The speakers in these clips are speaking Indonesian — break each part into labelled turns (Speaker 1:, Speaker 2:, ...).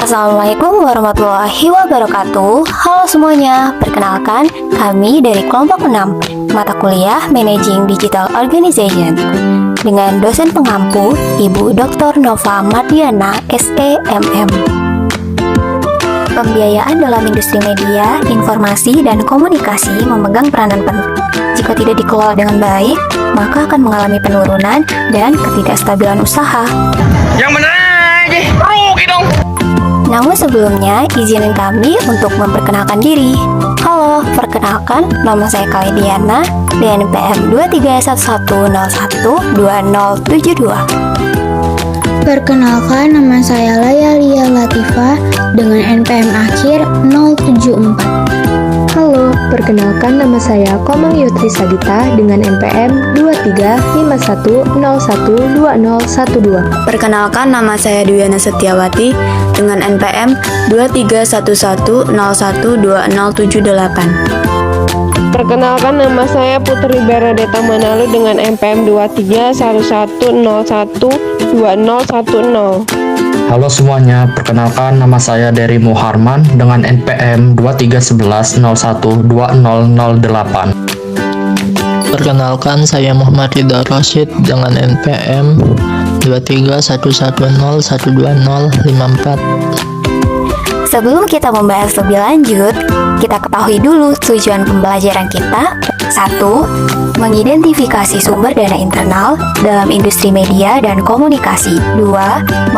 Speaker 1: Assalamualaikum warahmatullahi wabarakatuh. Halo semuanya, perkenalkan kami dari kelompok 6 mata kuliah Managing Digital Organization dengan dosen pengampu Ibu Dr. Nova Mardiana, SEMM. Pembiayaan dalam industri media, informasi, dan komunikasi memegang peranan penting. Jika tidak dikelola dengan baik, maka akan mengalami penurunan dan ketidakstabilan usaha.
Speaker 2: Yang bener aja, rugi dong.
Speaker 1: Namun sebelumnya, izinin kami untuk memperkenalkan diri. Halo, perkenalkan, nama saya Kalidiana, DNPM 2311012072.
Speaker 3: Perkenalkan, nama saya Lia Latifah dengan NPM akhir 074.
Speaker 4: Halo, perkenalkan nama saya Komang Yutri Sagita dengan NPM 2351012012.
Speaker 5: Perkenalkan, nama saya Dwiana Setiawati dengan NPM 2311012078.
Speaker 4: Perkenalkan, nama saya Putri Beradeta Manalu dengan NPM 2311012010.
Speaker 6: Halo semuanya, perkenalkan nama saya Dery Muharman dengan NPM 2311012008.
Speaker 7: Perkenalkan, saya Muhammad Ridha Rosyid dengan NPM 2311012054.
Speaker 1: Sebelum kita membahas lebih lanjut, kita ketahui dulu tujuan pembelajaran kita. 1. Mengidentifikasi sumber dana internal dalam industri media dan komunikasi. 2.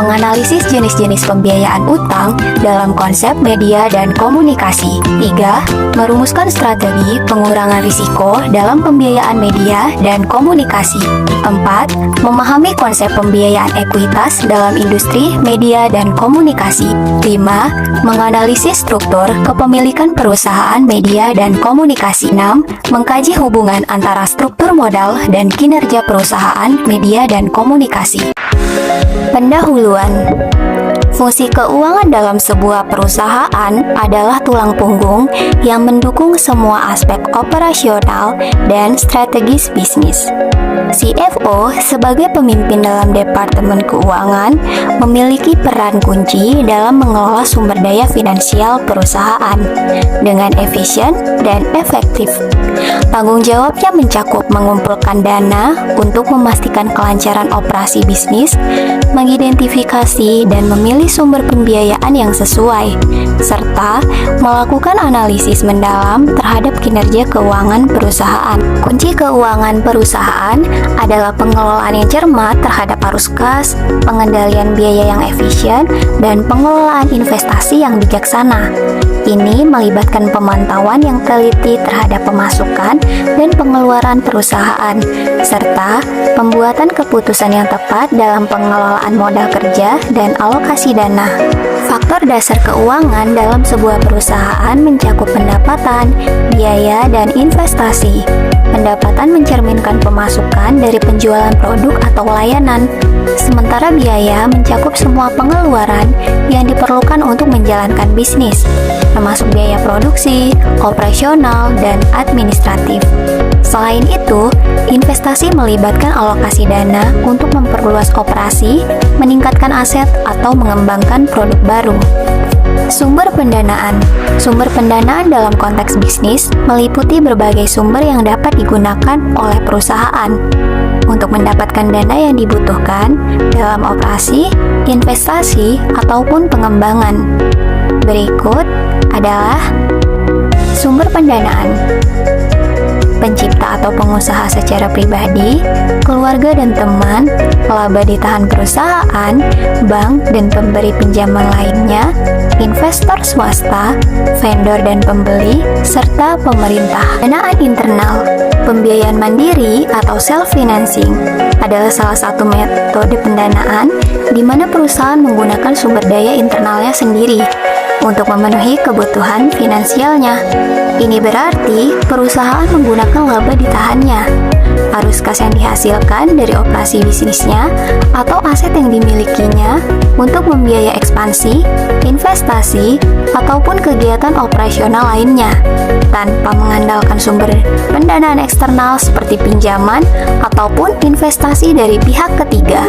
Speaker 1: Menganalisis jenis-jenis pembiayaan utang dalam konsep media dan komunikasi. 3. Merumuskan strategi pengurangan risiko dalam pembiayaan media dan komunikasi. 4. Memahami konsep pembiayaan ekuitas dalam industri media dan komunikasi. 5. Menganalisis struktur kepemilikan perusahaan media dan komunikasi. 6. Mengkaji hubungan antara struktur modal dan kinerja perusahaan media dan komunikasi. Pendahuluan. Fungsi keuangan dalam sebuah perusahaan adalah tulang punggung yang mendukung semua aspek operasional dan strategis bisnis. CFO sebagai pemimpin dalam Departemen Keuangan memiliki peran kunci dalam mengelola sumber daya finansial perusahaan dengan efisien dan efektif. Tanggung jawabnya mencakup mengumpulkan dana untuk memastikan kelancaran operasi bisnis, mengidentifikasi dan memilih sumber pembiayaan yang sesuai, serta melakukan analisis mendalam terhadap kinerja keuangan perusahaan. Kunci keuangan perusahaan adalah pengelolaan yang cermat terhadap arus kas, pengendalian biaya yang efisien, dan pengelolaan investasi yang bijaksana. Ini melibatkan pemantauan yang teliti terhadap pemasukan dan pengeluaran perusahaan, serta pembuatan keputusan yang tepat dalam pengelolaan modal kerja dan alokasi dana. Faktor dasar keuangan dalam sebuah perusahaan mencakup pendapatan, biaya, dan investasi. Pendapatan mencerminkan pemasukan dari penjualan produk atau layanan, sementara biaya mencakup semua pengeluaran yang diperlukan untuk menjalankan bisnis, termasuk biaya produksi, operasional, dan administratif. Selain itu, investasi melibatkan alokasi dana untuk memperluas operasi, meningkatkan aset, atau mengembangkan produk baru. Sumber pendanaan. Sumber pendanaan dalam konteks bisnis meliputi berbagai sumber yang dapat digunakan oleh perusahaan untuk mendapatkan dana yang dibutuhkan dalam operasi, investasi, ataupun pengembangan. Berikut adalah sumber pendanaan. Pencipta atau pengusaha secara pribadi, keluarga dan teman, laba ditahan perusahaan, bank dan pemberi pinjaman lainnya, investor swasta, vendor dan pembeli, serta pemerintah. Pendanaan internal. Pembiayaan mandiri atau self-financing adalah salah satu metode pendanaan di mana perusahaan menggunakan sumber daya internalnya sendiri untuk memenuhi kebutuhan finansialnya. Ini berarti perusahaan menggunakan laba ditahannya, arus kas yang dihasilkan dari operasi bisnisnya, atau aset yang dimilikinya untuk membiayai ekspansi, investasi, ataupun kegiatan operasional lainnya, tanpa mengandalkan sumber pendanaan eksternal seperti pinjaman ataupun investasi dari pihak ketiga.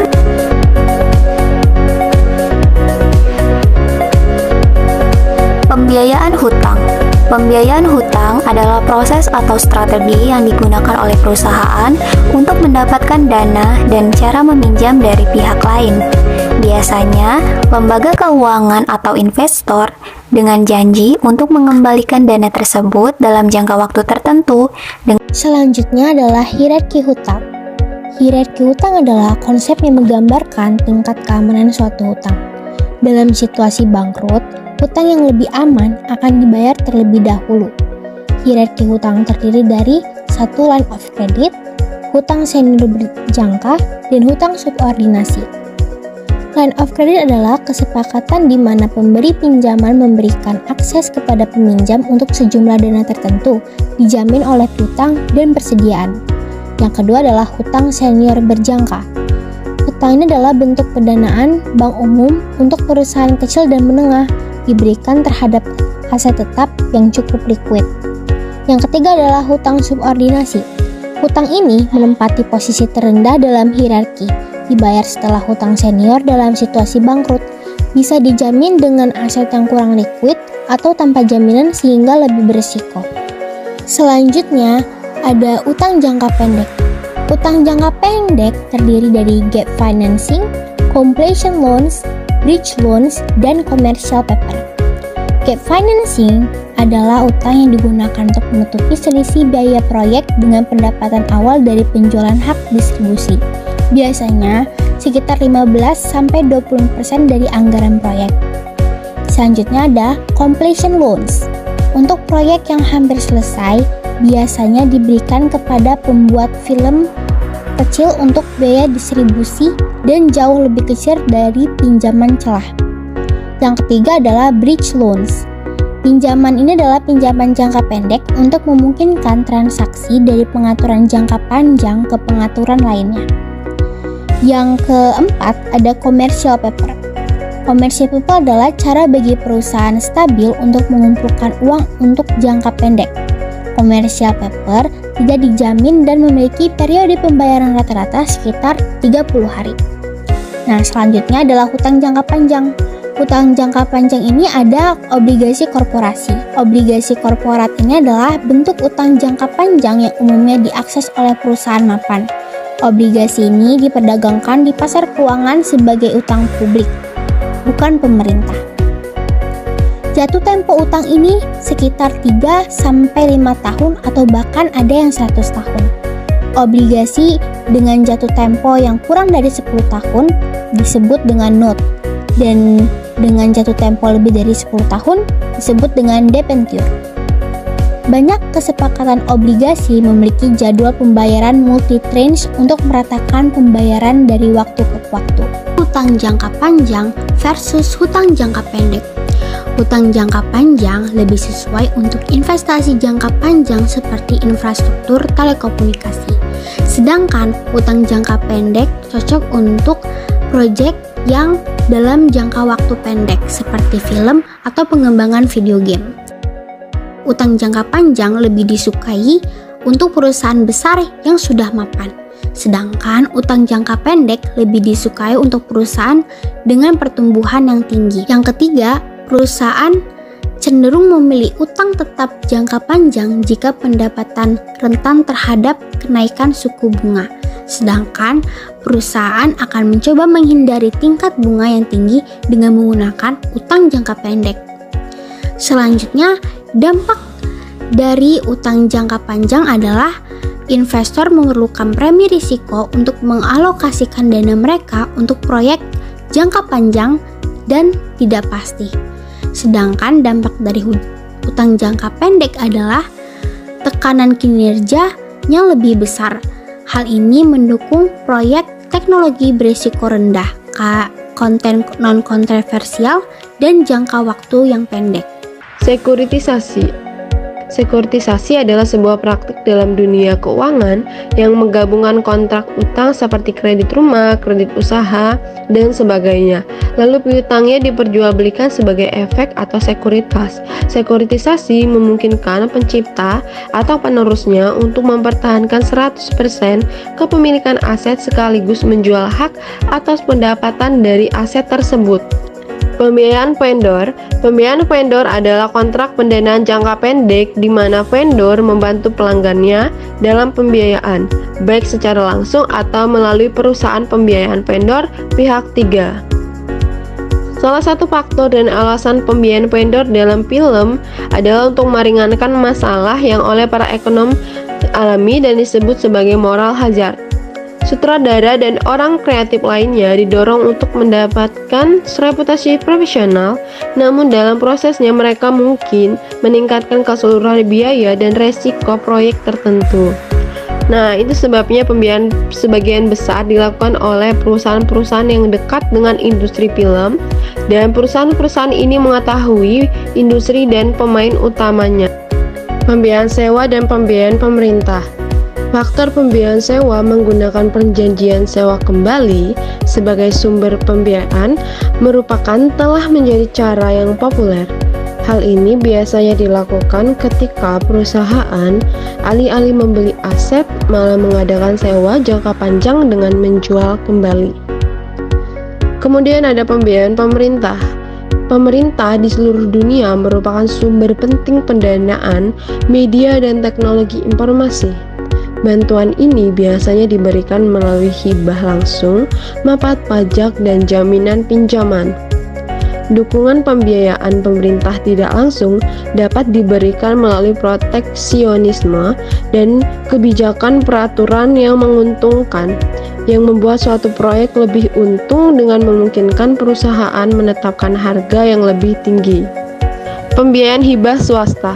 Speaker 1: Pembiayaan hutang adalah proses atau strategi yang digunakan oleh perusahaan untuk mendapatkan dana dan cara meminjam dari pihak lain. Biasanya, lembaga keuangan atau investor dengan janji untuk mengembalikan dana tersebut dalam jangka waktu tertentu.
Speaker 3: Selanjutnya adalah hierarki hutang. Hierarki hutang adalah konsep yang menggambarkan tingkat keamanan suatu hutang. Dalam situasi bangkrut, hutang yang lebih aman akan dibayar terlebih dahulu. Hierarki hutang terdiri dari satu line of credit, hutang senior berjangka, dan hutang subordinasi. Line of credit adalah kesepakatan di mana pemberi pinjaman memberikan akses kepada peminjam untuk sejumlah dana tertentu, dijamin oleh piutang dan persediaan. Yang kedua adalah hutang senior berjangka. Hutang ini adalah bentuk pendanaan bank umum untuk perusahaan kecil dan menengah, diberikan terhadap aset tetap yang cukup liquid. Yang ketiga adalah hutang subordinasi. Hutang ini menempati posisi terendah dalam hierarki, dibayar setelah hutang senior dalam situasi bangkrut, bisa dijamin dengan aset yang kurang liquid atau tanpa jaminan sehingga lebih berisiko. Selanjutnya, ada utang jangka pendek. Utang jangka pendek terdiri dari gap financing, completion loans, bridge loans, dan commercial paper. Gap financing adalah utang yang digunakan untuk menutupi selisih biaya proyek dengan pendapatan awal dari penjualan hak distribusi. Biasanya sekitar 15-20% dari anggaran proyek. Selanjutnya ada completion loans. Untuk proyek yang hampir selesai, biasanya diberikan kepada pembuat film kecil untuk biaya distribusi dan jauh lebih kecil dari pinjaman celah. Yang ketiga adalah bridge loans. Pinjaman ini adalah pinjaman jangka pendek untuk memungkinkan transaksi dari pengaturan jangka panjang ke pengaturan lainnya. Yang keempat ada commercial paper. Commercial paper adalah cara bagi perusahaan stabil untuk mengumpulkan uang untuk jangka pendek. Commercial paper tidak dijamin dan memiliki periode pembayaran rata-rata sekitar 30 hari. Nah, selanjutnya adalah hutang jangka panjang. Hutang jangka panjang ini ada obligasi korporasi. Obligasi korporat ini adalah bentuk utang jangka panjang yang umumnya diakses oleh perusahaan mapan. Obligasi ini diperdagangkan di pasar keuangan sebagai utang publik, bukan pemerintah. Jatuh tempo utang ini sekitar 3-5 tahun atau bahkan ada yang 100 tahun. Obligasi dengan jatuh tempo yang kurang dari 10 tahun disebut dengan note, dan dengan jatuh tempo lebih dari 10 tahun disebut dengan debenture. Banyak kesepakatan obligasi memiliki jadwal pembayaran multi-tranche untuk meratakan pembayaran dari waktu ke waktu. Hutang jangka panjang versus hutang jangka pendek. Hutang jangka panjang lebih sesuai untuk investasi jangka panjang seperti infrastruktur telekomunikasi. Sedangkan hutang jangka pendek cocok untuk proyek yang dalam jangka waktu pendek seperti film atau pengembangan video game. Utang jangka panjang lebih disukai untuk perusahaan besar yang sudah mapan. Sedangkan utang jangka pendek lebih disukai untuk perusahaan dengan pertumbuhan yang tinggi. Yang ketiga, perusahaan cenderung memilih utang tetap jangka panjang jika pendapatan rentan terhadap kenaikan suku bunga. Sedangkan perusahaan akan mencoba menghindari tingkat bunga yang tinggi dengan menggunakan utang jangka pendek. Selanjutnya, dampak dari utang jangka panjang adalah investor memerlukan premi risiko untuk mengalokasikan dana mereka untuk proyek jangka panjang dan tidak pasti. Sedangkan dampak dari utang jangka pendek adalah tekanan kinerjanya lebih besar. Hal ini mendukung proyek teknologi berisiko rendah, konten non-kontroversial, dan jangka waktu yang pendek.
Speaker 4: Sekuritisasi. Sekuritisasi adalah sebuah praktik dalam dunia keuangan yang menggabungkan kontrak utang seperti kredit rumah, kredit usaha, dan sebagainya. Lalu piutangnya diperjualbelikan sebagai efek atau sekuritas. Sekuritisasi memungkinkan pencipta atau penerusnya untuk mempertahankan 100% kepemilikan aset sekaligus menjual hak atas pendapatan dari aset tersebut. Pembiayaan vendor. Pembiayaan vendor adalah kontrak pendanaan jangka pendek di mana vendor membantu pelanggannya dalam pembiayaan, baik secara langsung atau melalui perusahaan pembiayaan vendor pihak ketiga. Salah satu faktor dan alasan pembiayaan vendor dalam film adalah untuk meringankan masalah yang oleh para ekonom alami dan disebut sebagai moral hazard. Sutradara dan orang kreatif lainnya didorong untuk mendapatkan reputasi profesional, namun dalam prosesnya mereka mungkin meningkatkan keseluruhan biaya dan resiko proyek tertentu. Nah, itu sebabnya pembiayaan sebagian besar dilakukan oleh perusahaan-perusahaan yang dekat dengan industri film, dan perusahaan-perusahaan ini mengetahui industri dan pemain utamanya. Pembiayaan sewa dan pembiayaan pemerintah. Faktor pembiayaan sewa menggunakan perjanjian sewa kembali sebagai sumber pembiayaan merupakan telah menjadi cara yang populer. Hal ini biasanya dilakukan ketika perusahaan alih-alih membeli aset malah mengadakan sewa jangka panjang dengan menjual kembali. Kemudian ada pembiayaan pemerintah. Pemerintah di seluruh dunia merupakan sumber penting pendanaan media dan teknologi informasi. Bantuan ini biasanya diberikan melalui hibah langsung, manfaat pajak, dan jaminan pinjaman. Dukungan pembiayaan pemerintah tidak langsung dapat diberikan melalui proteksionisme dan kebijakan peraturan yang menguntungkan, yang membuat suatu proyek lebih untung dengan memungkinkan perusahaan menetapkan harga yang lebih tinggi. Pembiayaan hibah swasta.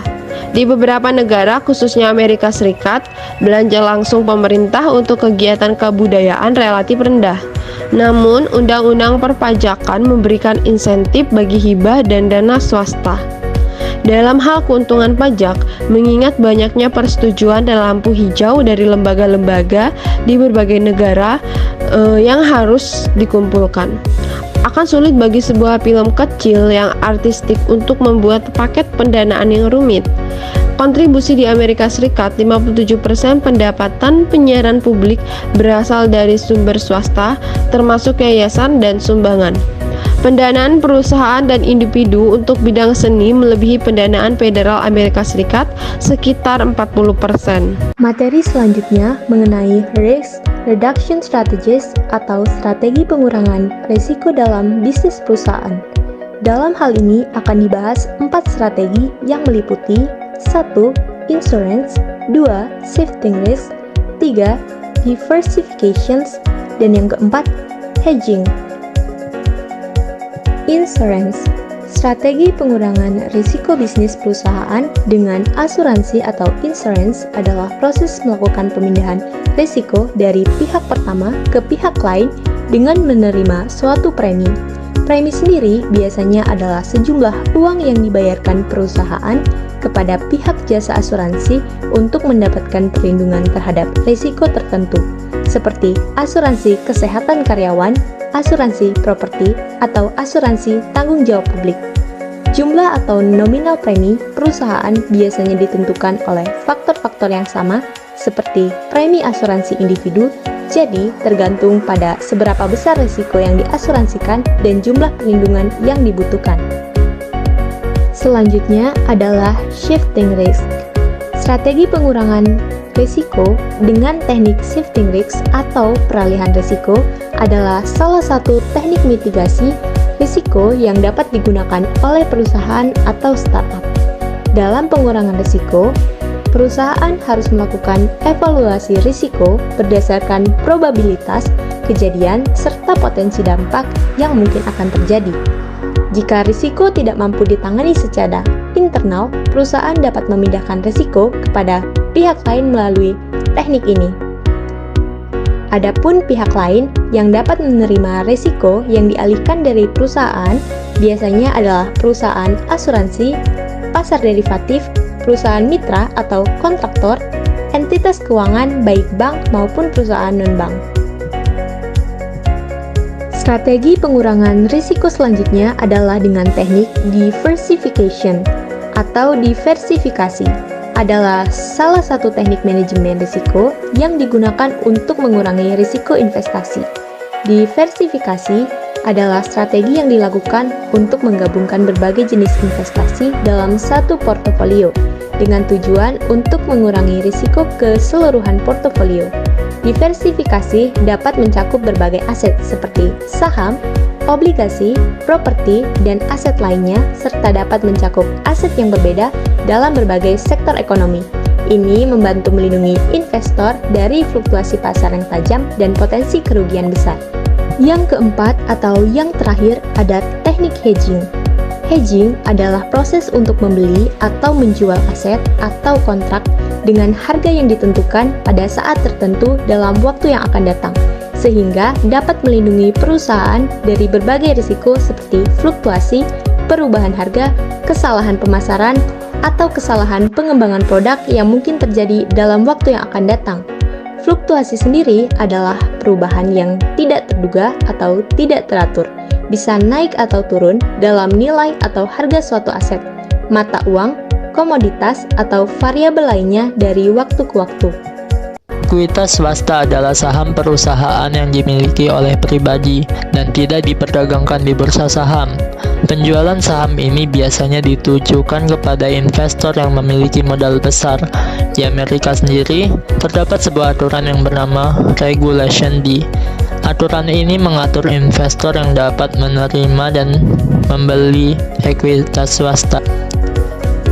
Speaker 4: Di beberapa negara, khususnya Amerika Serikat, belanja langsung pemerintah untuk kegiatan kebudayaan relatif rendah. Namun, undang-undang perpajakan memberikan insentif bagi hibah dan dana swasta. Dalam hal keuntungan pajak, mengingat banyaknya persetujuan dan lampu hijau dari lembaga-lembaga di berbagai negara yang harus dikumpulkan. Akan sulit bagi sebuah film kecil yang artistik untuk membuat paket pendanaan yang rumit. Kontribusi di Amerika Serikat, 57% pendapatan penyiaran publik berasal dari sumber swasta, termasuk yayasan dan sumbangan. Pendanaan perusahaan dan individu untuk bidang seni melebihi pendanaan federal Amerika Serikat sekitar 40%.
Speaker 3: Materi selanjutnya mengenai Risk Reduction Strategies atau strategi pengurangan risiko dalam bisnis perusahaan. Dalam hal ini akan dibahas 4 strategi yang meliputi 1. Insurance, 2. Shifting risk, 3. Diversifications, dan yang keempat, hedging. Insurance, strategi pengurangan risiko bisnis perusahaan dengan asuransi atau insurance adalah proses melakukan pemindahan risiko dari pihak pertama ke pihak lain dengan menerima suatu premi. Premi sendiri biasanya adalah sejumlah uang yang dibayarkan perusahaan kepada pihak jasa asuransi untuk mendapatkan perlindungan terhadap risiko tertentu, seperti asuransi kesehatan karyawan, asuransi properti, atau asuransi tanggung jawab publik. Jumlah atau nominal premi perusahaan biasanya ditentukan oleh faktor-faktor yang sama seperti premi asuransi individu, jadi tergantung pada seberapa besar risiko yang diasuransikan dan jumlah perlindungan yang dibutuhkan. Selanjutnya adalah shifting risk. Strategi pengurangan risiko dengan teknik shifting risk atau peralihan risiko adalah salah satu teknik mitigasi risiko yang dapat digunakan oleh perusahaan atau startup. Dalam pengurangan risiko, perusahaan harus melakukan evaluasi risiko berdasarkan probabilitas kejadian serta potensi dampak yang mungkin akan terjadi. Jika risiko tidak mampu ditangani secara internal, perusahaan dapat memindahkan risiko kepada pihak lain melalui teknik ini. Adapun pihak lain yang dapat menerima risiko yang dialihkan dari perusahaan biasanya adalah perusahaan asuransi, pasar derivatif, perusahaan mitra atau kontraktor, entitas keuangan baik bank maupun perusahaan non-bank. Strategi pengurangan risiko selanjutnya adalah dengan teknik diversification atau diversifikasi. Adalah salah satu teknik manajemen risiko yang digunakan untuk mengurangi risiko investasi. Diversifikasi
Speaker 8: adalah strategi yang dilakukan untuk menggabungkan berbagai jenis investasi dalam satu portofolio dengan tujuan untuk mengurangi risiko keseluruhan portofolio. Diversifikasi dapat mencakup berbagai aset seperti saham, obligasi, properti, dan aset lainnya, serta dapat mencakup aset yang berbeda dalam berbagai sektor ekonomi. Ini membantu melindungi investor dari fluktuasi pasar yang tajam dan potensi kerugian besar. Yang keempat atau yang terakhir ada teknik hedging. Hedging adalah proses untuk membeli atau menjual aset atau kontrak dengan harga yang ditentukan pada saat tertentu dalam waktu yang akan datang, sehingga dapat melindungi perusahaan dari berbagai risiko seperti fluktuasi, perubahan harga, kesalahan pemasaran, atau kesalahan pengembangan produk yang mungkin terjadi dalam waktu yang akan datang. Fluktuasi sendiri adalah perubahan yang tidak terduga atau tidak teratur, bisa naik atau turun dalam nilai atau harga suatu aset, mata uang, komoditas, atau variabel lainnya dari waktu ke waktu.
Speaker 7: Ekuitas swasta adalah saham perusahaan yang dimiliki oleh pribadi dan tidak diperdagangkan di bursa saham. Penjualan saham ini biasanya ditujukan kepada investor yang memiliki modal besar. Di Amerika sendiri, terdapat sebuah aturan yang bernama Regulation D. Aturan ini mengatur investor yang dapat menerima dan membeli ekuitas swasta.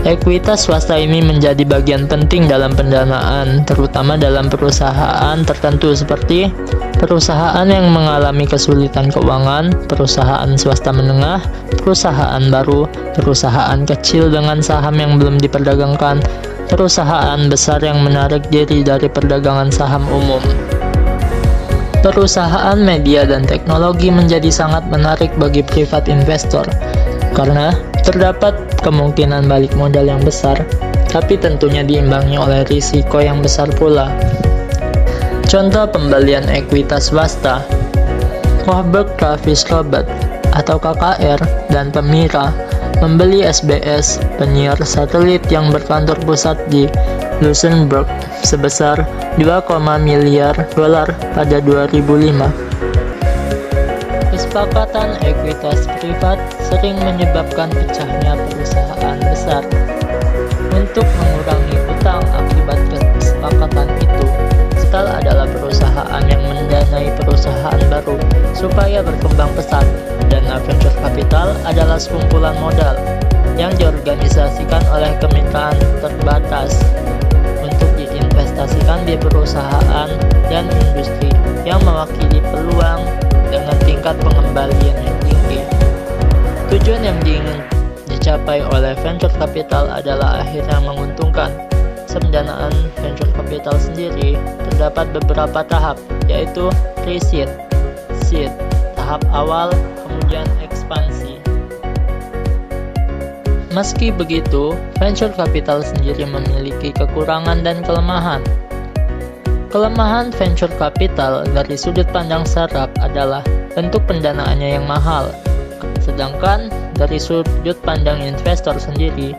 Speaker 7: Ekuitas swasta ini menjadi bagian penting dalam pendanaan, terutama dalam perusahaan tertentu seperti perusahaan yang mengalami kesulitan keuangan, perusahaan swasta menengah, perusahaan baru, perusahaan kecil dengan saham yang belum diperdagangkan, perusahaan besar yang menarik diri dari perdagangan saham umum. Perusahaan media dan teknologi menjadi sangat menarik bagi privat investor karena terdapat kemungkinan balik modal yang besar, tapi tentunya diimbangi oleh risiko yang besar pula. Contoh pembelian ekuitas swasta: Kohlberg Kravis Robert atau KKR dan Pemira membeli SBS, penyiar satelit yang berkantor pusat di Luxembourg, sebesar 2, miliar dolar pada 2005. Kesepakatan ekuitas privat sering menyebabkan pecahnya perusahaan besar. Untuk mengurangi utang akibat kesepakatan itu, Stal adalah perusahaan yang mendanai perusahaan baru supaya berkembang pesat. Dana venture capital adalah sekumpulan modal yang diorganisasikan oleh kemitraan terbatas untuk diinvestasikan di perusahaan dan industri yang mewakili peluang dengan tingkat pengembalian yang tinggi. Tujuan yang diingin dicapai oleh venture capital adalah akhirnya menguntungkan. Pendanaan venture capital sendiri terdapat beberapa tahap, yaitu pre-seed, seed, tahap awal, kemudian ekspansi. Meski begitu, venture capital sendiri memiliki kekurangan dan kelemahan. Kelemahan venture capital dari sudut pandang startup adalah bentuk pendanaannya yang mahal. Sedangkan dari sudut pandang investor sendiri,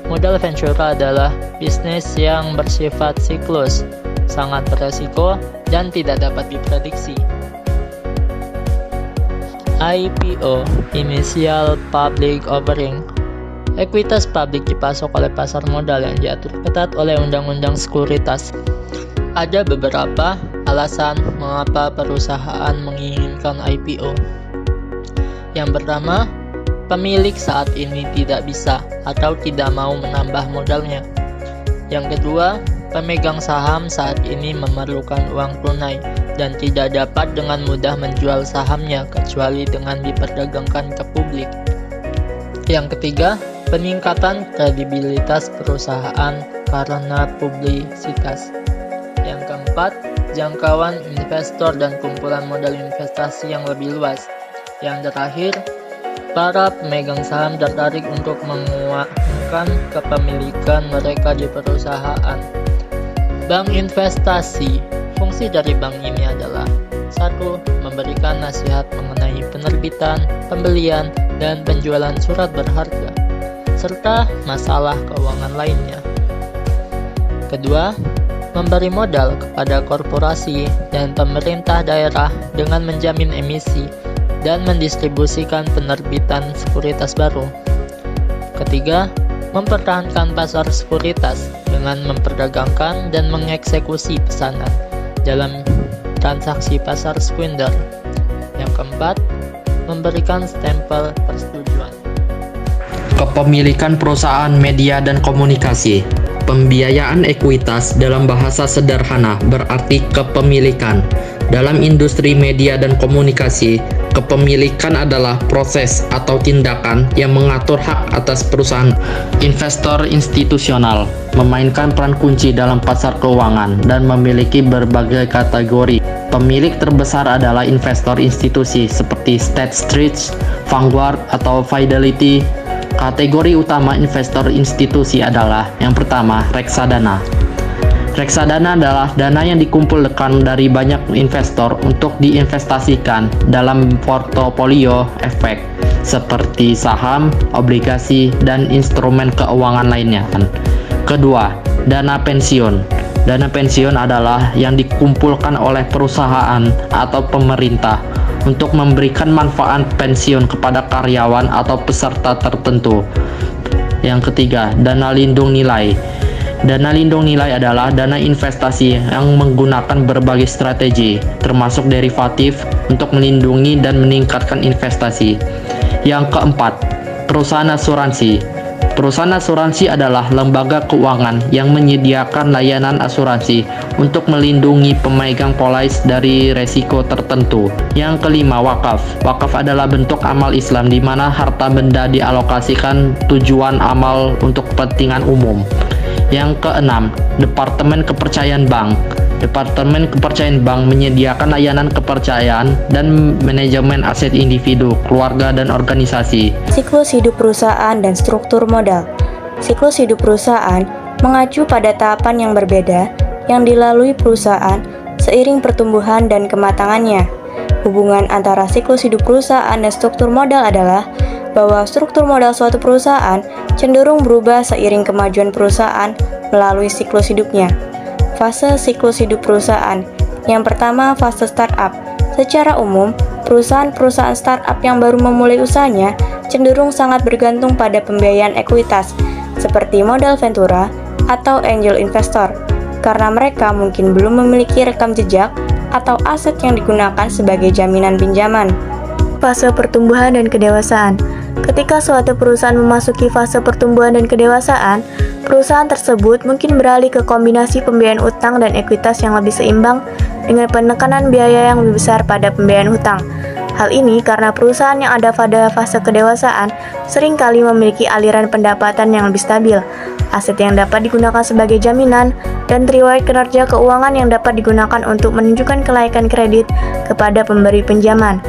Speaker 7: modal venture adalah bisnis yang bersifat siklus, sangat beresiko, dan tidak dapat diprediksi. IPO, Initial Public Offering. Ekuitas publik dipasok oleh pasar modal yang diatur ketat oleh Undang-Undang Sekuritas. Ada beberapa alasan mengapa perusahaan menginginkan IPO. Yang pertama, pemilik saat ini tidak bisa atau tidak mau menambah modalnya. Yang kedua, pemegang saham saat ini memerlukan uang tunai dan tidak dapat dengan mudah menjual sahamnya kecuali dengan diperdagangkan ke publik. Yang ketiga, peningkatan kredibilitas perusahaan karena publisitas. Yang keempat, jangkauan investor dan kumpulan modal investasi yang lebih luas. Yang terakhir, para pemegang saham tertarik untuk menguatkan kepemilikan mereka di perusahaan. Bank investasi. Fungsi dari bank ini adalah 1. Memberikan nasihat mengenai penerbitan, pembelian, dan penjualan surat berharga, serta masalah keuangan lainnya. Kedua, memberi modal kepada korporasi dan pemerintah daerah dengan menjamin emisi, dan mendistribusikan penerbitan sekuritas baru. Ketiga, mempertahankan pasar sekuritas dengan memperdagangkan dan mengeksekusi pesanan dalam transaksi pasar sekunder. Yang keempat, memberikan stempel persetujuan.
Speaker 6: Kepemilikan perusahaan media dan komunikasi. Pembiayaan ekuitas dalam bahasa sederhana berarti kepemilikan. Dalam industri media dan komunikasi, kepemilikan adalah proses atau tindakan yang mengatur hak atas perusahaan. Investor institusional memainkan peran kunci dalam pasar keuangan dan memiliki berbagai kategori. Pemilik terbesar adalah investor institusi seperti State Street, Vanguard, atau Fidelity. Kategori utama investor institusi adalah yang pertama, reksadana. Reksadana adalah dana yang dikumpulkan dari banyak investor untuk diinvestasikan dalam portofolio efek seperti saham, obligasi, dan instrumen keuangan lainnya. Kedua, dana pensiun. Dana pensiun adalah yang dikumpulkan oleh perusahaan atau pemerintah untuk memberikan manfaat pensiun kepada karyawan atau peserta tertentu. Yang ketiga, dana lindung nilai. Dana lindung nilai adalah dana investasi yang menggunakan berbagai strategi, termasuk derivatif, untuk melindungi dan meningkatkan investasi. Yang keempat, perusahaan asuransi. Perusahaan asuransi adalah lembaga keuangan yang menyediakan layanan asuransi untuk melindungi pemegang polis dari resiko tertentu. Yang kelima, wakaf. Wakaf adalah bentuk amal Islam di mana harta benda dialokasikan tujuan amal untuk kepentingan umum. Yang keenam, Departemen Kepercayaan Bank. Departemen Kepercayaan Bank menyediakan layanan kepercayaan dan manajemen aset individu, keluarga, dan organisasi.
Speaker 9: Siklus hidup perusahaan dan struktur modal. Siklus hidup perusahaan mengacu pada tahapan yang berbeda yang dilalui perusahaan seiring pertumbuhan dan kematangannya. Hubungan antara siklus hidup perusahaan dan struktur modal adalah bahwa struktur modal suatu perusahaan cenderung berubah seiring kemajuan perusahaan melalui siklus hidupnya. Fase siklus hidup perusahaan. Yang pertama, fase startup. Secara umum, perusahaan-perusahaan startup yang baru memulai usahanya cenderung sangat bergantung pada pembiayaan ekuitas, seperti modal ventura atau angel investor, karena mereka mungkin belum memiliki rekam jejak atau aset yang digunakan sebagai jaminan pinjaman. Fase pertumbuhan dan kedewasaan. Ketika suatu perusahaan memasuki fase pertumbuhan dan kedewasaan, perusahaan tersebut mungkin beralih ke kombinasi pembiayaan utang dan ekuitas yang lebih seimbang dengan penekanan biaya yang lebih besar pada pembiayaan hutang. Hal ini karena perusahaan yang ada pada fase kedewasaan seringkali memiliki aliran pendapatan yang lebih stabil, aset yang dapat digunakan sebagai jaminan, dan riwayat kinerja keuangan yang dapat digunakan untuk menunjukkan kelayakan kredit kepada pemberi pinjaman.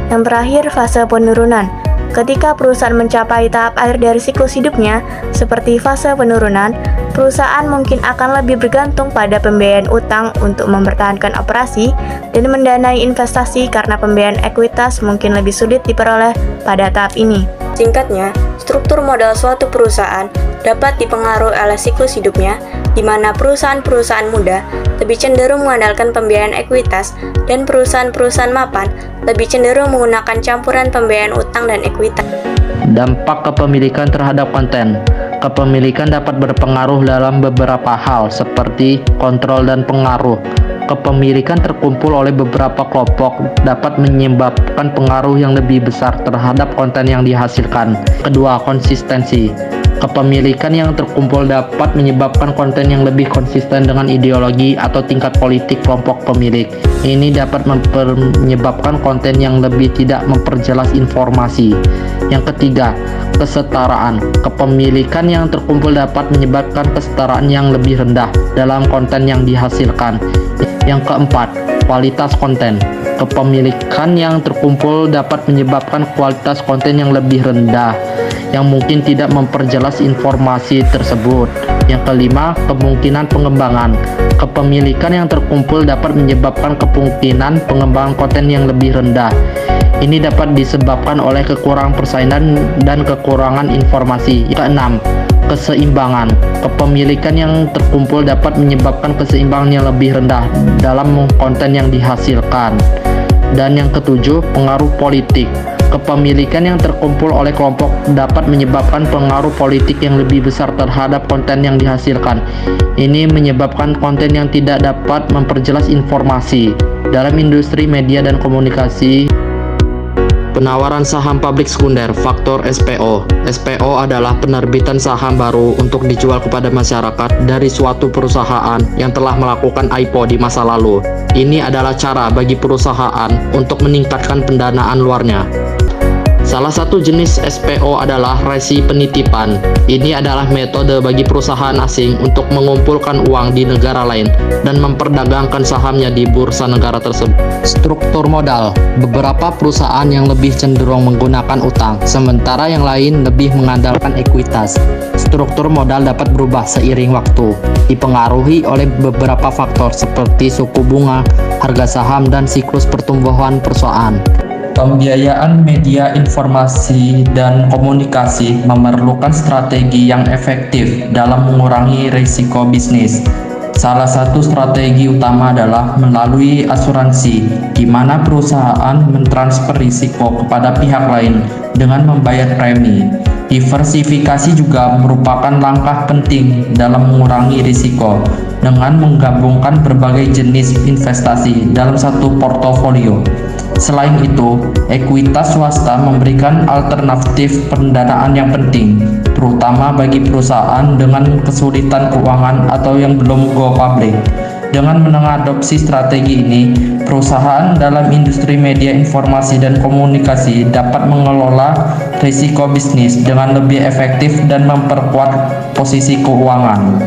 Speaker 9: Yang terakhir, fase penurunan. Ketika perusahaan mencapai tahap akhir dari siklus hidupnya, seperti fase penurunan, perusahaan mungkin akan lebih bergantung pada pembiayaan utang untuk mempertahankan operasi dan mendanai investasi karena pembiayaan ekuitas mungkin lebih sulit diperoleh pada tahap ini. Singkatnya, struktur modal suatu perusahaan dapat dipengaruhi oleh siklus hidupnya, di mana perusahaan-perusahaan muda lebih cenderung mengandalkan pembiayaan ekuitas dan perusahaan-perusahaan mapan lebih cenderung menggunakan campuran pembiayaan utang dan ekuitas.
Speaker 6: Dampak kepemilikan terhadap konten. Kepemilikan dapat berpengaruh dalam beberapa hal seperti kontrol dan pengaruh. Kepemilikan terkumpul oleh beberapa kelompok dapat menyebabkan pengaruh yang lebih besar terhadap konten yang dihasilkan. Kedua, konsistensi. Kepemilikan yang terkumpul dapat menyebabkan konten yang lebih konsisten dengan ideologi atau tingkat politik kelompok pemilik. Ini dapat menyebabkan konten yang lebih tidak memperjelas informasi. Yang ketiga, kesetaraan. Kepemilikan yang terkumpul dapat menyebabkan kesetaraan yang lebih rendah dalam konten yang dihasilkan. Yang keempat, kualitas konten. Kepemilikan yang terkumpul dapat menyebabkan kualitas konten yang lebih rendah, yang mungkin tidak memperjelas informasi tersebut. Yang kelima, kemungkinan pengembangan. Kepemilikan yang terkumpul dapat menyebabkan kemungkinan pengembangan konten yang lebih rendah. Ini dapat disebabkan oleh kekurangan persaingan dan kekurangan informasi. Yang keenam, keseimbangan. Kepemilikan yang terkumpul dapat menyebabkan keseimbangan yang lebih rendah dalam konten yang dihasilkan. Dan yang ketujuh, pengaruh politik. Kepemilikan yang terkumpul oleh kelompok dapat menyebabkan pengaruh politik yang lebih besar terhadap konten yang dihasilkan. Ini menyebabkan konten yang tidak dapat memperjelas informasi. Dalam industri media dan komunikasi, penawaran saham publik sekunder, faktor SPO. SPO adalah penerbitan saham baru untuk dijual kepada masyarakat dari suatu perusahaan yang telah melakukan IPO di masa lalu. Ini adalah cara bagi perusahaan untuk meningkatkan pendanaan luarnya. Salah satu jenis SPO adalah resi penitipan. Ini adalah metode bagi perusahaan asing untuk mengumpulkan uang di negara lain dan memperdagangkan sahamnya di bursa negara tersebut. Struktur modal. Beberapa perusahaan yang lebih cenderung menggunakan utang, sementara yang lain lebih mengandalkan ekuitas. Struktur modal dapat berubah seiring waktu, dipengaruhi oleh beberapa faktor seperti suku bunga, harga saham, dan siklus pertumbuhan perusahaan. Pembiayaan media informasi dan komunikasi memerlukan strategi yang efektif dalam mengurangi risiko bisnis. Salah satu strategi utama adalah melalui asuransi, di mana perusahaan mentransfer risiko kepada pihak lain dengan membayar premi. Diversifikasi juga merupakan langkah penting dalam mengurangi risiko dengan menggabungkan berbagai jenis investasi dalam satu portofolio. Selain itu, ekuitas swasta memberikan alternatif pendanaan yang penting, terutama bagi perusahaan dengan kesulitan keuangan atau yang belum go public. Dengan mengadopsi strategi ini, perusahaan dalam industri media informasi dan komunikasi dapat mengelola risiko bisnis dengan lebih efektif dan memperkuat posisi keuangan.